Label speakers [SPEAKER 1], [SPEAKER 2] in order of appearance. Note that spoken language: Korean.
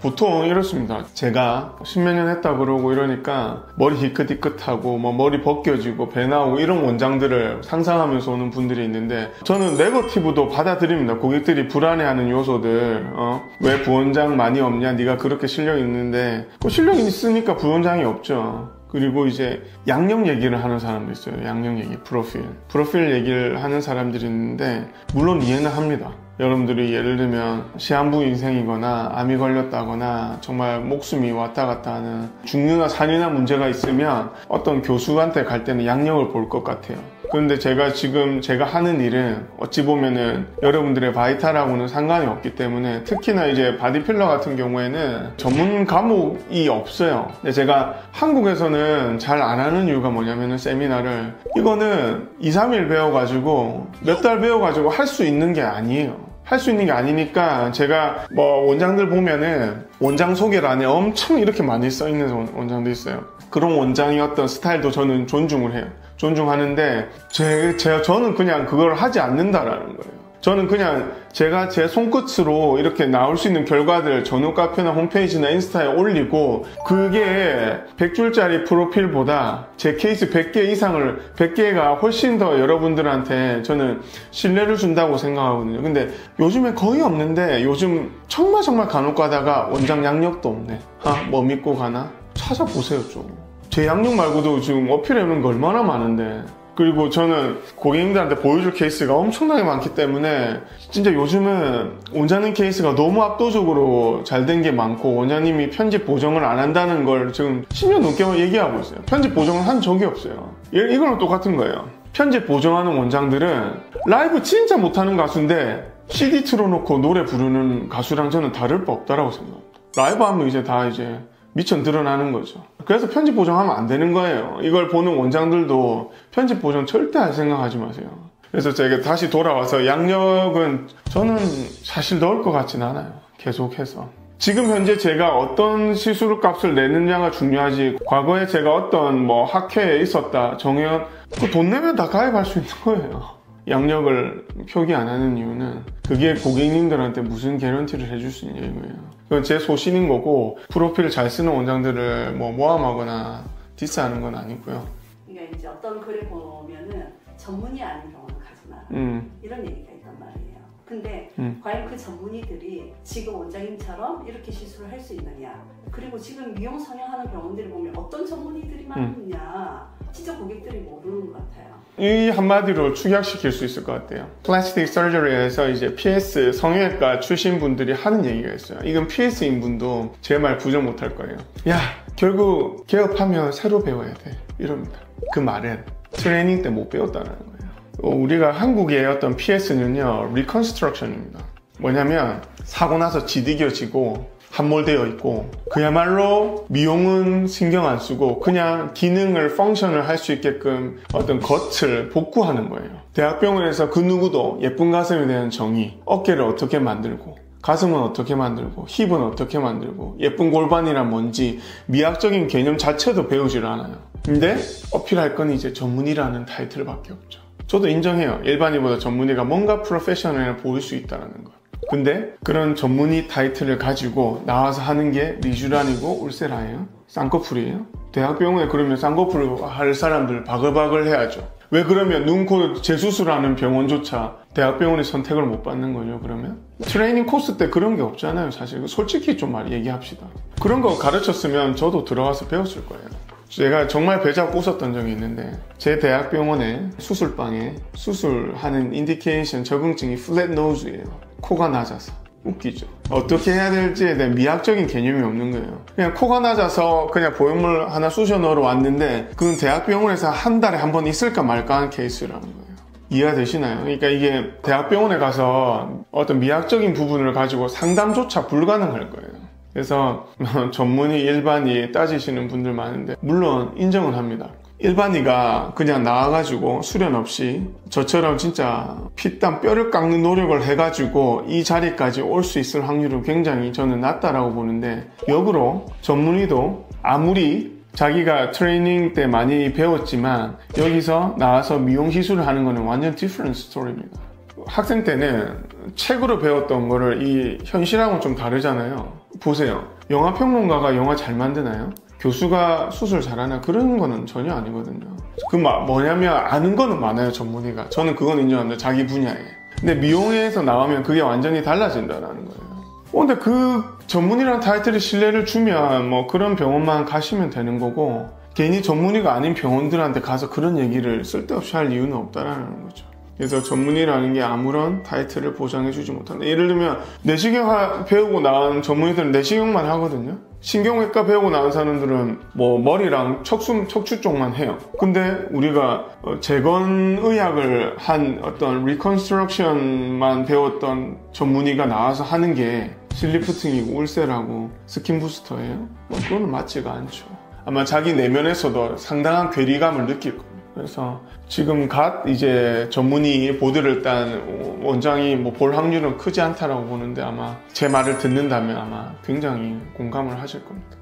[SPEAKER 1] 보통 이렇습니다. 제가 십몇 년 했다 그러고 이러니까 머리 희끗희끗하고 뭐 머리 벗겨지고 배 나오고 이런 원장들을 상상하면서 오는 분들이 있는데, 저는 네거티브도 받아들입니다. 고객들이 불안해하는 요소들, 왜 부원장 많이 없냐, 네가 그렇게 실력 있는데. 그 실력이 있으니까 부원장이 없죠. 그리고 이제 양력 얘기를 하는 사람도 있어요. 양력 얘기, 프로필 얘기를 하는 사람들이 있는데, 물론 이해는 합니다. 여러분들이 예를 들면 시한부 인생이거나 암이 걸렸다거나 정말 목숨이 왔다 갔다 하는 중류나 산유나 문제가 있으면 어떤 교수한테 갈 때는 양력을 볼 것 같아요. 그런데 제가 하는 일은 어찌 보면은 여러분들의 바이탈하고는 상관이 없기 때문에, 특히나 이제 바디필러 같은 경우에는 전문 과목이 없어요. 근데 제가 한국에서는 잘 안 하는 이유가 뭐냐면은, 세미나를 이거는 2, 3일 배워가지고 몇 달 배워가지고 할 수 있는 게 아니에요. 할 수 있는 게 아니니까, 제가 뭐 원장들 보면은 원장 소개란에 엄청 이렇게 많이 써 있는 원장도 있어요. 그런 원장의 어떤 스타일도 저는 존중을 해요. 존중하는데 저는 그냥 그걸 하지 않는다라는 거예요. 저는 그냥 제가 제 손끝으로 이렇게 나올 수 있는 결과들 전후 카페나 홈페이지나 인스타에 올리고, 그게 100줄짜리 프로필보다 제 케이스 100개 이상을, 100개가 훨씬 더 여러분들한테 저는 신뢰를 준다고 생각하거든요. 근데 요즘에 거의 없는데, 요즘 정말 간혹 가다가 원장 양력도 없네, 뭐 믿고 가나? 찾아보세요. 좀 제 양력 말고도 지금 어필해놓은 거 얼마나 많은데. 그리고 저는 고객님들한테 보여줄 케이스가 엄청나게 많기 때문에, 진짜 요즘은 원장님 케이스가 너무 압도적으로 잘 된 게 많고, 원장님이 편집 보정을 안 한다는 걸 지금 10년 넘게 얘기하고 있어요. 편집 보정을 한 적이 없어요. 이거랑 똑같은 거예요. 편집 보정하는 원장들은 라이브 진짜 못하는 가수인데 CD 틀어놓고 노래 부르는 가수랑 저는 다를 바 없다라고 생각합니다. 라이브 하면 이제 다 미천 드러나는 거죠. 그래서 편집 보정하면 안 되는 거예요. 이걸 보는 원장들도 편집 보정 절대 할 생각하지 마세요. 그래서 제가 다시 돌아와서, 양력은 저는 사실 넣을 것 같진 않아요. 계속해서. 지금 현재 제가 어떤 시술 값을 내느냐가 중요하지, 과거에 제가 어떤 뭐 학회에 있었다, 정연, 그 돈 내면 다 가입할 수 있는 거예요. 양력을 표기 안 하는 이유는, 그게 고객님들한테 무슨 개런티를 해줄 수 있냐 이거예요. 그건 제 소신인 거고, 프로필을 잘 쓰는 원장들을 뭐 모함하거나 디스하는 건 아니고요.
[SPEAKER 2] 그러니까 이제 어떤 글을 보면은 전문의 아닌 병원은 가지 마라, 이런 얘기가 있단 말이에요. 근데 과연 그 전문의들이 지금 원장님처럼 이렇게 시술을 할 수 있느냐, 그리고 지금 미용 성형하는 병원들을 보면 어떤 전문의들이 많느냐, 진짜 고객들이 모르는 것 같아요.
[SPEAKER 1] 이 한마디로 축약시킬 수 있을 것 같아요. 플라스틱 서저리에서 이제 PS 성형외과 출신 분들이 하는 얘기가 있어요. 이건 PS인 분도 제 말 부정 못할 거예요. 야, 결국 개업하면 새로 배워야 돼, 이럽니다. 그 말은 트레이닝 때 못 배웠다는 거예요. 우리가 한국의 어떤 PS는요, 리컨스트럭션입니다. 뭐냐면 사고 나서 지디겨지고 함몰되어 있고, 그야말로 미용은 신경 안 쓰고 그냥 기능을, 펑션을 할 수 있게끔 어떤 겉을 복구하는 거예요. 대학병원에서 그 누구도 예쁜 가슴에 대한 정의, 어깨를 어떻게 만들고, 가슴은 어떻게 만들고, 힙은 어떻게 만들고, 예쁜 골반이란 뭔지 미학적인 개념 자체도 배우질 않아요. 근데 어필할 건 이제 전문의라는 타이틀밖에 없죠. 저도 인정해요. 일반인보다 전문의가 뭔가 프로페셔널해 보일 수 있다는 거. 근데 그런 전문의 타이틀을 가지고 나와서 하는 게 리쥬란이고 울세라예요? 쌍꺼풀이에요? 대학병원에 그러면 쌍꺼풀 할 사람들 바글바글 해야죠. 왜 그러면 눈, 코 재수술하는 병원조차 대학병원이 선택을 못 받는 거죠, 그러면? 트레이닝 코스 때 그런 게 없잖아요, 사실. 솔직히 좀 얘기합시다. 그런 거 가르쳤으면 저도 들어가서 배웠을 거예요. 제가 정말 배 잡고 웃었던 적이 있는데, 제 대학병원의 수술방에 수술하는 인디케이션 적응증이 플랫 노즈예요. 코가 낮아서. 웃기죠. 어떻게 해야 될지에 대한 미학적인 개념이 없는 거예요. 그냥 코가 낮아서 그냥 보형물 하나 쑤셔 넣으러 왔는데, 그건 대학병원에서 한 달에 한 번 있을까 말까 하는 케이스라는 거예요. 이해가 되시나요? 그러니까 이게 대학병원에 가서 어떤 미학적인 부분을 가지고 상담조차 불가능할 거예요. 그래서 전문의, 일반의 따지시는 분들 많은데, 물론 인정은 합니다. 일반의가 그냥 나와가지고 수련 없이 저처럼 진짜 피땀 뼈를 깎는 노력을 해가지고 이 자리까지 올 수 있을 확률은 굉장히 저는 낮다라고 보는데, 역으로 전문의도 아무리 자기가 트레이닝 때 많이 배웠지만 여기서 나와서 미용 시술을 하는 거는 완전 디퍼런트 스토리입니다. 학생 때는 책으로 배웠던 거를 이 현실하고는 좀 다르잖아요. 보세요. 영화평론가가 영화 잘 만드나요? 교수가 수술 잘하나? 그런 거는 전혀 아니거든요. 뭐냐면 아는 거는 많아요, 전문의가. 저는 그건 인정합니다. 자기 분야에. 근데 미용에서 나오면 그게 완전히 달라진다는 거예요. 근데 그 전문의라는 타이틀이 신뢰를 주면 뭐 그런 병원만 가시면 되는 거고, 괜히 전문의가 아닌 병원들한테 가서 그런 얘기를 쓸데없이 할 이유는 없다라는 거죠. 그래서 전문의라는 게 아무런 타이틀을 보장해주지 못한다. 예를 들면 내시경 배우고 나온 전문의들은 내시경만 하거든요. 신경외과 배우고 나온 사람들은 뭐 머리랑 척추 쪽만 해요. 근데 우리가 재건의학을 한 어떤 리컨스트럭션만 배웠던 전문의가 나와서 하는 게 슬리프팅이고 울세라고 스킨부스터예요? 그거는 맞지가 않죠. 아마 자기 내면에서도 상당한 괴리감을 느낄 겁니다. 그래서 지금 이제 전문의 보드를 딴 원장이 뭐 볼 확률은 크지 않다라고 보는데, 아마 제 말을 듣는다면 아마 굉장히 공감을 하실 겁니다.